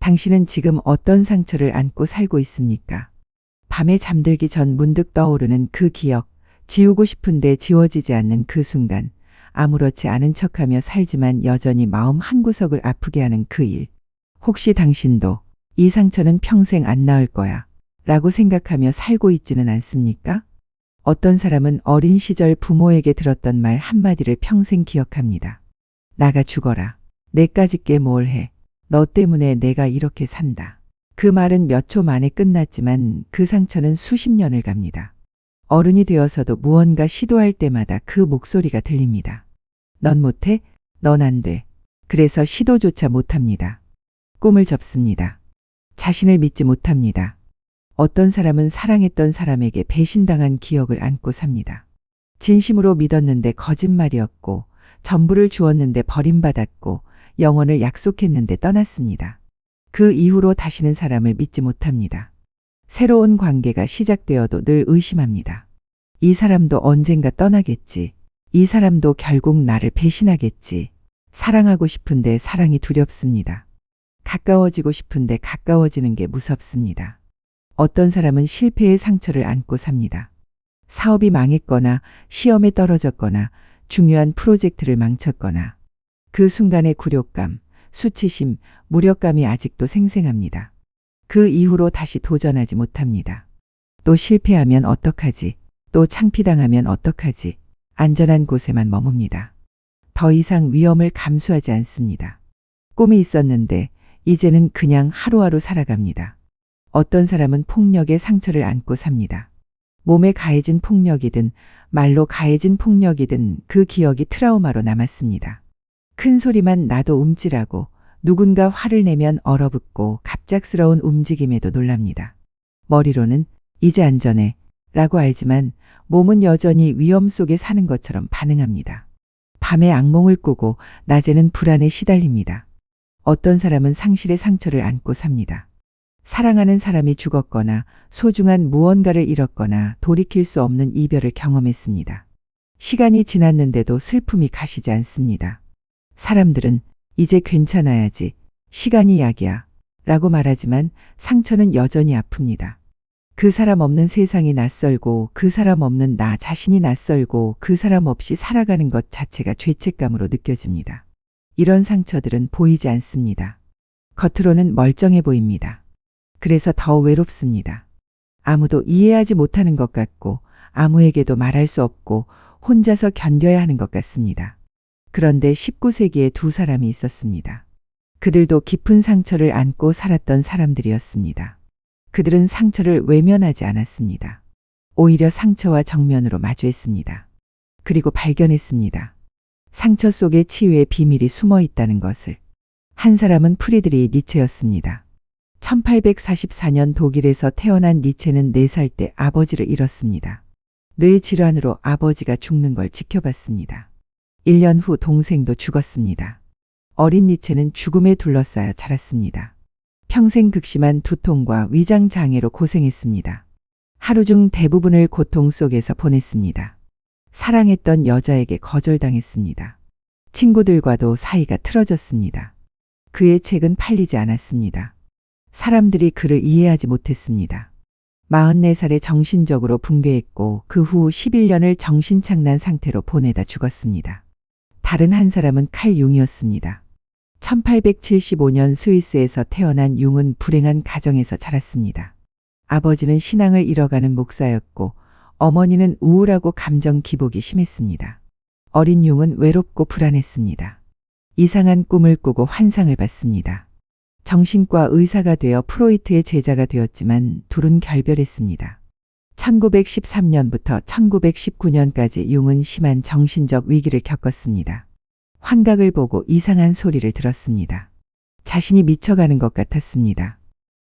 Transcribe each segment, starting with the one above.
당신은 지금 어떤 상처를 안고 살고 있습니까? 밤에 잠들기 전 문득 떠오르는 그 기억, 지우고 싶은데 지워지지 않는 그 순간, 아무렇지 않은 척하며 살지만 여전히 마음 한구석을 아프게 하는 그 일. 혹시 당신도 이 상처는 평생 안 나을 거야 라고 생각하며 살고 있지는 않습니까? 어떤 사람은 어린 시절 부모에게 들었던 말 한마디를 평생 기억합니다. 나가 죽어라. 내까짓 게 뭘 해. 너 때문에 내가 이렇게 산다. 그 말은 몇 초 만에 끝났지만 그 상처는 수십 년을 갑니다. 어른이 되어서도 무언가 시도할 때마다 그 목소리가 들립니다. 넌 못해? 넌 안 돼. 그래서 시도조차 못합니다. 꿈을 접습니다. 자신을 믿지 못합니다. 어떤 사람은 사랑했던 사람에게 배신당한 기억을 안고 삽니다. 진심으로 믿었는데 거짓말이었고, 전부를 주었는데 버림받았고, 영원을 약속했는데 떠났습니다. 그 이후로 다시는 사람을 믿지 못합니다. 새로운 관계가 시작되어도 늘 의심합니다. 이 사람도 언젠가 떠나겠지. 이 사람도 결국 나를 배신하겠지. 사랑하고 싶은데 사랑이 두렵습니다. 가까워지고 싶은데 가까워지는 게 무섭습니다. 어떤 사람은 실패의 상처를 안고 삽니다. 사업이 망했거나 시험에 떨어졌거나 중요한 프로젝트를 망쳤거나 그 순간의 굴욕감, 수치심, 무력감이 아직도 생생합니다. 그 이후로 다시 도전하지 못합니다. 또 실패하면 어떡하지? 또 창피당하면 어떡하지? 안전한 곳에만 머뭅니다. 더 이상 위험을 감수하지 않습니다. 꿈이 있었는데 이제는 그냥 하루하루 살아갑니다. 어떤 사람은 폭력의 상처를 안고 삽니다. 몸에 가해진 폭력이든 말로 가해진 폭력이든 그 기억이 트라우마로 남았습니다. 큰 소리만 나도 움찔하고 누군가 화를 내면 얼어붙고 갑작스러운 움직임에도 놀랍니다. 머리로는 이제 안전해 라고 알지만 몸은 여전히 위험 속에 사는 것처럼 반응합니다. 밤에 악몽을 꾸고 낮에는 불안에 시달립니다. 어떤 사람은 상실의 상처를 안고 삽니다. 사랑하는 사람이 죽었거나 소중한 무언가를 잃었거나 돌이킬 수 없는 이별을 경험했습니다. 시간이 지났는데도 슬픔이 가시지 않습니다. 사람들은 이제 괜찮아야지, 시간이 약이야 라고 말하지만 상처는 여전히 아픕니다. 그 사람 없는 세상이 낯설고 그 사람 없는 나 자신이 낯설고 그 사람 없이 살아가는 것 자체가 죄책감으로 느껴집니다. 이런 상처들은 보이지 않습니다. 겉으로는 멀쩡해 보입니다. 그래서 더 외롭습니다. 아무도 이해하지 못하는 것 같고 아무에게도 말할 수 없고 혼자서 견뎌야 하는 것 같습니다. 그런데 19세기에 두 사람이 있었습니다. 그들도 깊은 상처를 안고 살았던 사람들이었습니다. 그들은 상처를 외면하지 않았습니다. 오히려 상처와 정면으로 마주했습니다. 그리고 발견했습니다. 상처 속에 치유의 비밀이 숨어 있다는 것을. 한 사람은 프리드리히 니체였습니다. 1844년 독일에서 태어난 니체는 4살 때 아버지를 잃었습니다. 뇌 질환으로 아버지가 죽는 걸 지켜봤습니다. 1년 후 동생도 죽었습니다. 어린 니체는 죽음에 둘러싸여 자랐습니다. 평생 극심한 두통과 위장 장애로 고생했습니다. 하루 중 대부분을 고통 속에서 보냈습니다. 사랑했던 여자에게 거절당했습니다. 친구들과도 사이가 틀어졌습니다. 그의 책은 팔리지 않았습니다. 사람들이 그를 이해하지 못했습니다. 44살에 정신적으로 붕괴했고 그 후 11년을 정신착란 상태로 보내다 죽었습니다. 다른 한 사람은 칼 융이었습니다. 1875년 스위스에서 태어난 융은 불행한 가정에서 자랐습니다. 아버지는 신앙을 잃어가는 목사였고 어머니는 우울하고 감정 기복이 심했습니다. 어린 융은 외롭고 불안했습니다. 이상한 꿈을 꾸고 환상을 봤습니다. 정신과 의사가 되어 프로이트의 제자가 되었지만 둘은 결별했습니다. 1913년부터 1919년까지 융은 심한 정신적 위기를 겪었습니다. 환각을 보고 이상한 소리를 들었습니다. 자신이 미쳐가는 것 같았습니다.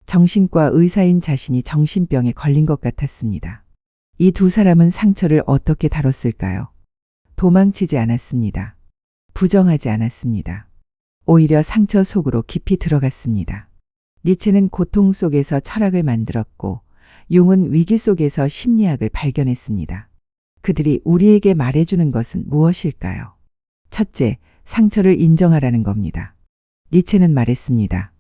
정신과 의사인 자신이 정신병에 걸린 것 같았습니다. 이 두 사람은 상처를 어떻게 다뤘을까요? 도망치지 않았습니다. 부정하지 않았습니다. 오히려 상처 속으로 깊이 들어갔습니다. 니체는 고통 속에서 철학을 만들었고 융은 위기 속에서 심리학을 발견했습니다. 그들이 우리에게 말해주는 것은 무엇일까요? 첫째, 상처를 인정하라는 겁니다. 니체는 말했습니다.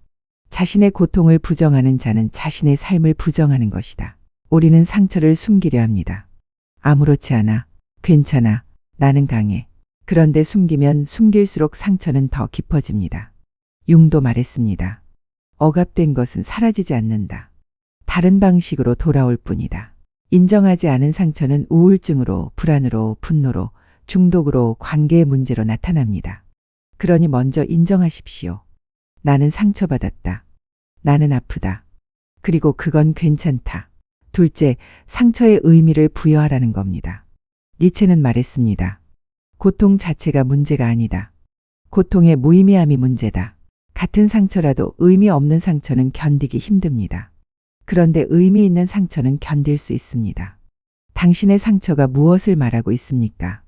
자신의 고통을 부정하는 자는 자신의 삶을 부정하는 것이다. 우리는 상처를 숨기려 합니다. 아무렇지 않아. 괜찮아. 나는 강해. 그런데 숨기면 숨길수록 상처는 더 깊어집니다. 융도 말했습니다. 억압된 것은 사라지지 않는다. 다른 방식으로 돌아올 뿐이다. 인정하지 않은 상처는 우울증으로, 불안으로, 분노로, 중독으로, 관계의 문제로 나타납니다. 그러니 먼저 인정하십시오. 나는 상처받았다. 나는 아프다. 그리고 그건 괜찮다. 둘째, 상처의 의미를 부여하라는 겁니다. 니체는 말했습니다. 고통 자체가 문제가 아니다. 고통의 무의미함이 문제다. 같은 상처라도 의미 없는 상처는 견디기 힘듭니다. 그런데 의미 있는 상처는 견딜 수 있습니다. 당신의 상처가 무엇을 말하고 있습니까?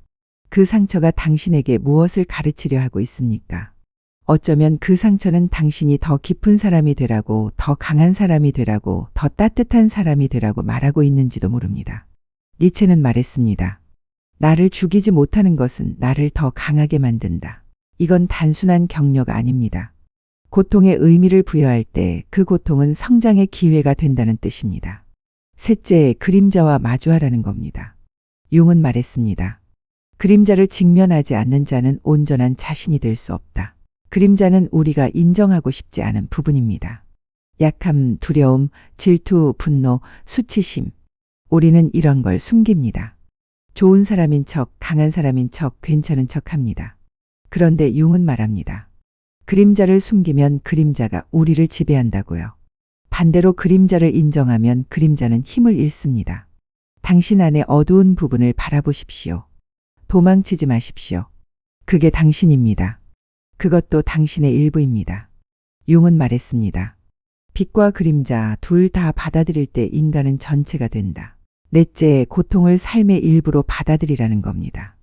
그 상처가 당신에게 무엇을 가르치려 하고 있습니까? 어쩌면 그 상처는 당신이 더 깊은 사람이 되라고, 더 강한 사람이 되라고, 더 따뜻한 사람이 되라고 말하고 있는지도 모릅니다. 니체는 말했습니다. 나를 죽이지 못하는 것은 나를 더 강하게 만든다. 이건 단순한 격려가 아닙니다. 고통의 의미를 부여할 때 그 고통은 성장의 기회가 된다는 뜻입니다. 셋째, 그림자와 마주하라는 겁니다. 융은 말했습니다. 그림자를 직면하지 않는 자는 온전한 자신이 될 수 없다. 그림자는 우리가 인정하고 싶지 않은 부분입니다. 약함, 두려움, 질투, 분노, 수치심. 우리는 이런 걸 숨깁니다. 좋은 사람인 척, 강한 사람인 척, 괜찮은 척 합니다. 그런데 융은 말합니다. 그림자를 숨기면 그림자가 우리를 지배한다고요. 반대로 그림자를 인정하면 그림자는 힘을 잃습니다. 당신 안의 어두운 부분을 바라보십시오. 도망치지 마십시오. 그게 당신입니다. 그것도 당신의 일부입니다. 융은 말했습니다. 빛과 그림자 둘 다 받아들일 때 인간은 전체가 된다. 넷째, 고통을 삶의 일부로 받아들이라는 겁니다.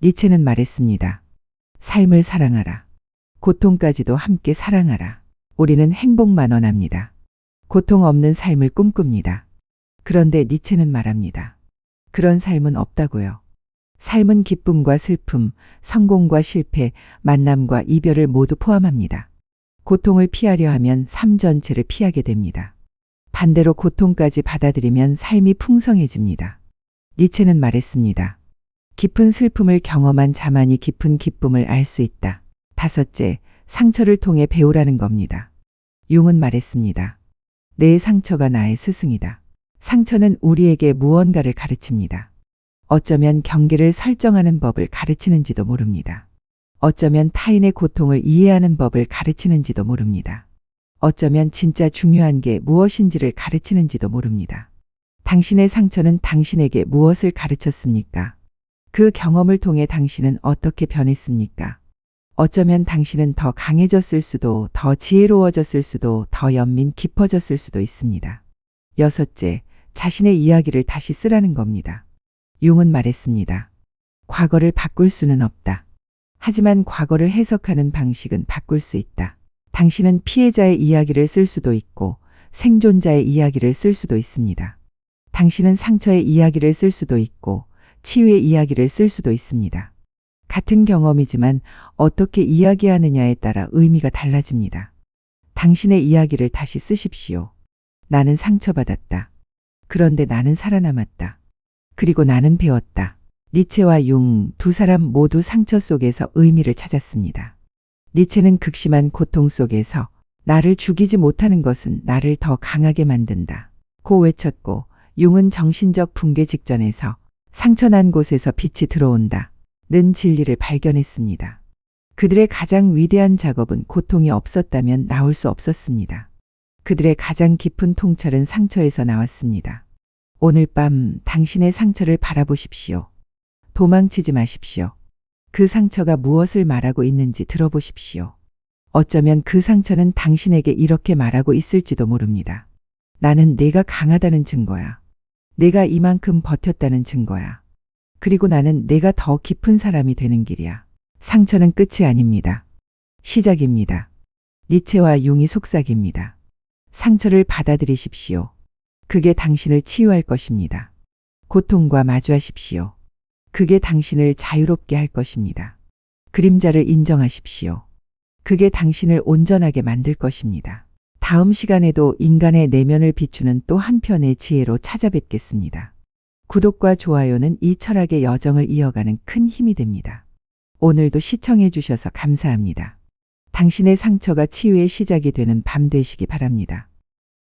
니체는 말했습니다. 삶을 사랑하라. 고통까지도 함께 사랑하라. 우리는 행복만 원합니다. 고통 없는 삶을 꿈꿉니다. 그런데 니체는 말합니다. 그런 삶은 없다고요. 삶은 기쁨과 슬픔, 성공과 실패, 만남과 이별을 모두 포함합니다. 고통을 피하려 하면 삶 전체를 피하게 됩니다. 반대로 고통까지 받아들이면 삶이 풍성해집니다. 니체는 말했습니다. 깊은 슬픔을 경험한 자만이 깊은 기쁨을 알 수 있다. 다섯째, 상처를 통해 배우라는 겁니다. 융은 말했습니다. 내 상처가 나의 스승이다. 상처는 우리에게 무언가를 가르칩니다. 어쩌면 경계를 설정하는 법을 가르치는지도 모릅니다. 어쩌면 타인의 고통을 이해하는 법을 가르치는지도 모릅니다. 어쩌면 진짜 중요한 게 무엇인지를 가르치는지도 모릅니다. 당신의 상처는 당신에게 무엇을 가르쳤습니까? 그 경험을 통해 당신은 어떻게 변했습니까? 어쩌면 당신은 더 강해졌을 수도, 더 지혜로워졌을 수도, 더 연민 깊어졌을 수도 있습니다. 여섯째, 자신의 이야기를 다시 쓰라는 겁니다. 융은 말했습니다. 과거를 바꿀 수는 없다. 하지만 과거를 해석하는 방식은 바꿀 수 있다. 당신은 피해자의 이야기를 쓸 수도 있고 생존자의 이야기를 쓸 수도 있습니다. 당신은 상처의 이야기를 쓸 수도 있고 치유의 이야기를 쓸 수도 있습니다. 같은 경험이지만 어떻게 이야기하느냐에 따라 의미가 달라집니다. 당신의 이야기를 다시 쓰십시오. 나는 상처받았다. 그런데 나는 살아남았다. 그리고 나는 배웠다. 니체와 융 두 사람 모두 상처 속에서 의미를 찾았습니다. 니체는 극심한 고통 속에서 나를 죽이지 못하는 것은 나를 더 강하게 만든다 고 외쳤고, 융은 정신적 붕괴 직전에서 상처난 곳에서 빛이 들어온다 는 진리를 발견했습니다. 그들의 가장 위대한 작업은 고통이 없었다면 나올 수 없었습니다. 그들의 가장 깊은 통찰은 상처에서 나왔습니다. 오늘 밤 당신의 상처를 바라보십시오. 도망치지 마십시오. 그 상처가 무엇을 말하고 있는지 들어보십시오. 어쩌면 그 상처는 당신에게 이렇게 말하고 있을지도 모릅니다. 나는 내가 강하다는 증거야. 내가 이만큼 버텼다는 증거야. 그리고 나는 내가 더 깊은 사람이 되는 길이야. 상처는 끝이 아닙니다. 시작입니다. 니체와 융이 속삭입니다. 상처를 받아들이십시오. 그게 당신을 치유할 것입니다. 고통과 마주하십시오. 그게 당신을 자유롭게 할 것입니다. 그림자를 인정하십시오. 그게 당신을 온전하게 만들 것입니다. 다음 시간에도 인간의 내면을 비추는 또 한편의 지혜로 찾아뵙겠습니다. 구독과 좋아요는 이 철학의 여정을 이어가는 큰 힘이 됩니다. 오늘도 시청해 주셔서 감사합니다. 당신의 상처가 치유의 시작이 되는 밤 되시기 바랍니다.